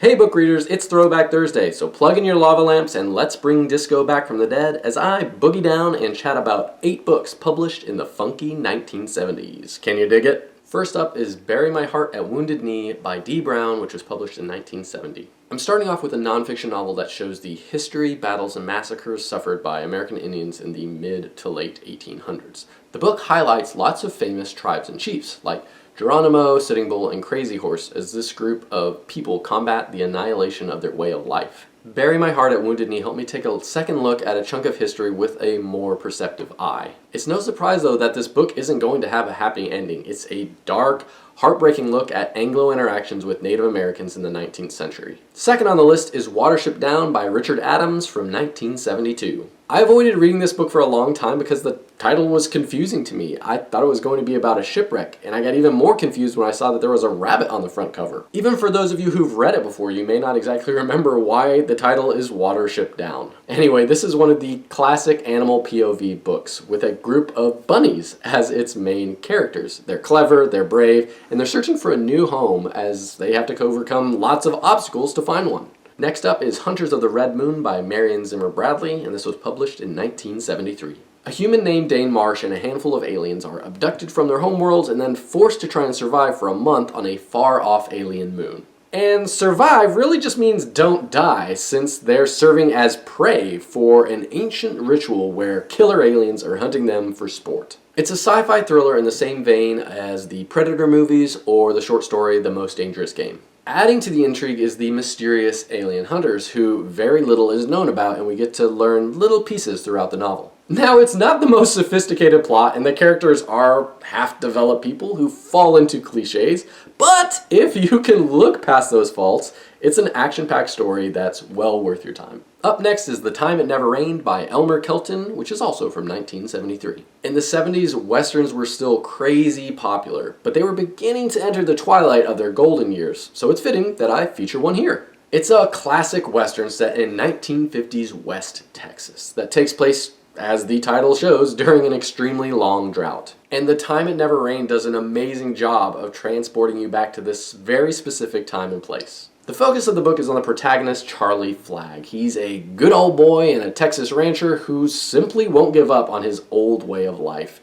Hey book readers, it's Throwback Thursday, so plug in your lava lamps and let's bring disco back from the dead as I boogie down and chat about 8 books published in the funky 1970s. Can you dig it? First up is Bury My Heart at Wounded Knee by D. Brown, which was published in 1970. I'm starting off with a nonfiction novel that shows the history, battles, and massacres suffered by American Indians in the mid to late 1800s. The book highlights lots of famous tribes and chiefs, like Geronimo, Sitting Bull, and Crazy Horse, as this group of people combat the annihilation of their way of life. Bury My Heart at Wounded Knee helped me take a second look at a chunk of history with a more perceptive eye. It's no surprise, though, that this book isn't going to have a happy ending. It's a dark, heartbreaking look at Anglo interactions with Native Americans in the 19th century. Second on the list is Watership Down by Richard Adams from 1972. I avoided reading this book for a long time because the title was confusing to me. I thought it was going to be about a shipwreck, and I got even more confused when I saw that there was a rabbit on the front cover. Even for those of you who've read it before, you may not exactly remember why the title is Watership Down. Anyway, this is one of the classic animal POV books with a group of bunnies as its main characters. They're clever, they're brave, and they're searching for a new home as they have to overcome lots of obstacles to find one. Next up is Hunters of the Red Moon by Marion Zimmer Bradley, and this was published in 1973. A human named Dane Marsh and a handful of aliens are abducted from their homeworlds and then forced to try and survive for a month on a far-off alien moon. And survive really just means don't die, since they're serving as prey for an ancient ritual where killer aliens are hunting them for sport. It's a sci-fi thriller in the same vein as the Predator movies or the short story The Most Dangerous Game. Adding to the intrigue is the mysterious alien hunters, who very little is known about, and we get to learn little pieces throughout the novel. Now, it's not the most sophisticated plot, and the characters are half-developed people who fall into cliches, but if you can look past those faults, it's an action-packed story that's well worth your time. Up next is The Time It Never Rained by Elmer Kelton, which is also from 1973. In the 70s, westerns were still crazy popular, but they were beginning to enter the twilight of their golden years, so it's fitting that I feature one here. It's a classic western set in 1950s West Texas that takes place, as the title shows, during an extremely long drought. And The Time It Never Rained does an amazing job of transporting you back to this very specific time and place. The focus of the book is on the protagonist, Charlie Flagg. He's a good old boy and a Texas rancher who simply won't give up on his old way of life.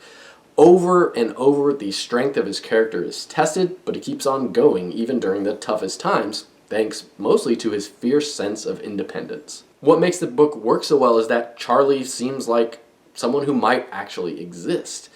Over and over, the strength of his character is tested, but he keeps on going even during the toughest times, thanks mostly to his fierce sense of independence. What makes the book work so well is that Charlie seems like someone who might actually exist.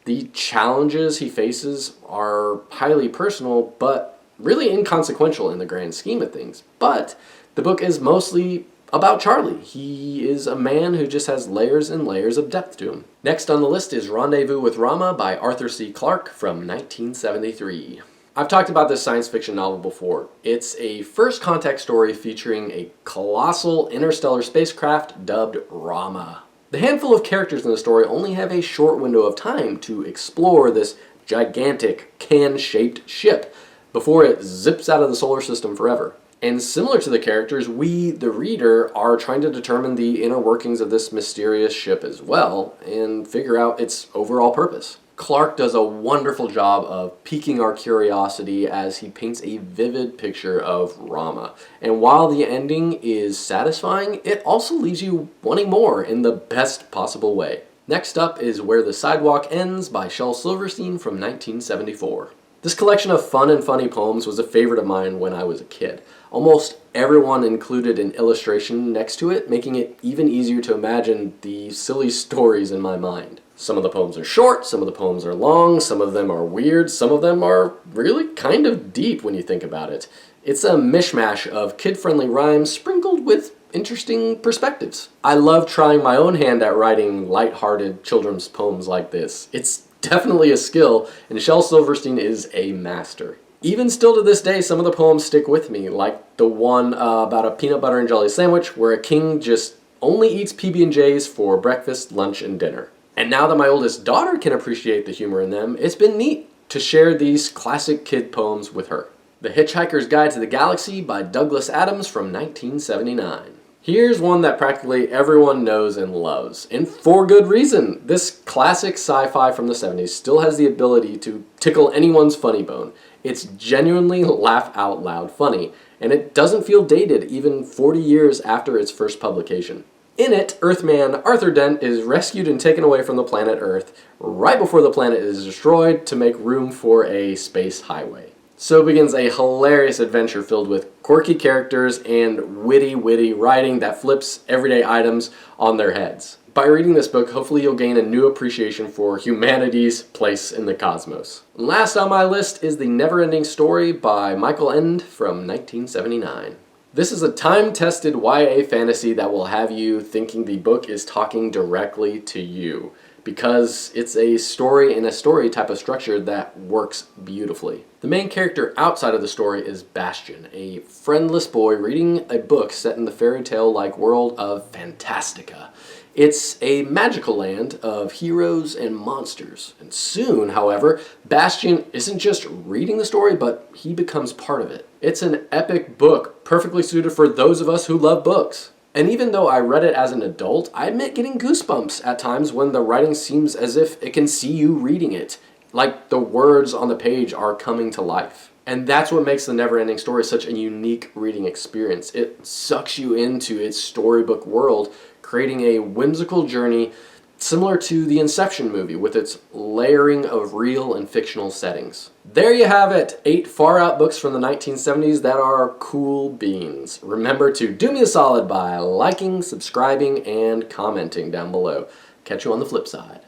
The challenges he faces are highly personal, but really inconsequential in the grand scheme of things. But the book is mostly about Charlie. He is a man who just has layers and layers of depth to him. Next on the list is Rendezvous with Rama by Arthur C. Clarke from 1973. I've talked about this science fiction novel before. It's a first contact story featuring a colossal interstellar spacecraft dubbed Rama. The handful of characters in the story only have a short window of time to explore this gigantic can-shaped ship before it zips out of the solar system forever. And similar to the characters, we, the reader, are trying to determine the inner workings of this mysterious ship as well, and figure out its overall purpose. Clarke does a wonderful job of piquing our curiosity as he paints a vivid picture of Rama. And while the ending is satisfying, it also leaves you wanting more in the best possible way. Next up is Where the Sidewalk Ends by Shel Silverstein from 1974. This collection of fun and funny poems was a favorite of mine when I was a kid. Almost everyone included an illustration next to it, making it even easier to imagine the silly stories in my mind. Some of the poems are short, some of the poems are long, some of them are weird, some of them are really kind of deep when you think about it. It's a mishmash of kid-friendly rhymes sprinkled with interesting perspectives. I love trying my own hand at writing light-hearted children's poems like this. It's definitely a skill, and Shel Silverstein is a master. Even still to this day, some of the poems stick with me, like the one about a peanut butter and jelly sandwich where a king just only eats PB&Js for breakfast, lunch, and dinner. And now that my oldest daughter can appreciate the humor in them, it's been neat to share these classic kid poems with her. The Hitchhiker's Guide to the Galaxy by Douglas Adams from 1979. Here's one that practically everyone knows and loves, and for good reason. This classic sci-fi from the 70s still has the ability to tickle anyone's funny bone. It's genuinely laugh out loud funny, and it doesn't feel dated even 40 years after its first publication. In it, Earthman Arthur Dent is rescued and taken away from the planet Earth right before the planet is destroyed to make room for a space highway. So begins a hilarious adventure filled with quirky characters and witty writing that flips everyday items on their heads. By reading this book, hopefully you'll gain a new appreciation for humanity's place in the cosmos. Last on my list is The Neverending Story by Michael Ende from 1979. This is a time-tested YA fantasy that will have you thinking the book is talking directly to you, because it's a story in a story type of structure that works beautifully. The main character outside of the story is Bastian, a friendless boy reading a book set in the fairy tale-like world of Fantastica. It's a magical land of heroes and monsters. And soon, however, Bastian isn't just reading the story, but he becomes part of it. It's an epic book, perfectly suited for those of us who love books. And even though I read it as an adult, I admit getting goosebumps at times when the writing seems as if it can see you reading it, like the words on the page are coming to life. And that's what makes The Neverending Story such a unique reading experience. It sucks you into its storybook world, creating a whimsical journey similar to the Inception movie with its layering of real and fictional settings. There you have it, 8 far-out books from the 1970s that are cool beans. Remember to do me a solid by liking, subscribing, and commenting down below. Catch you on the flip side.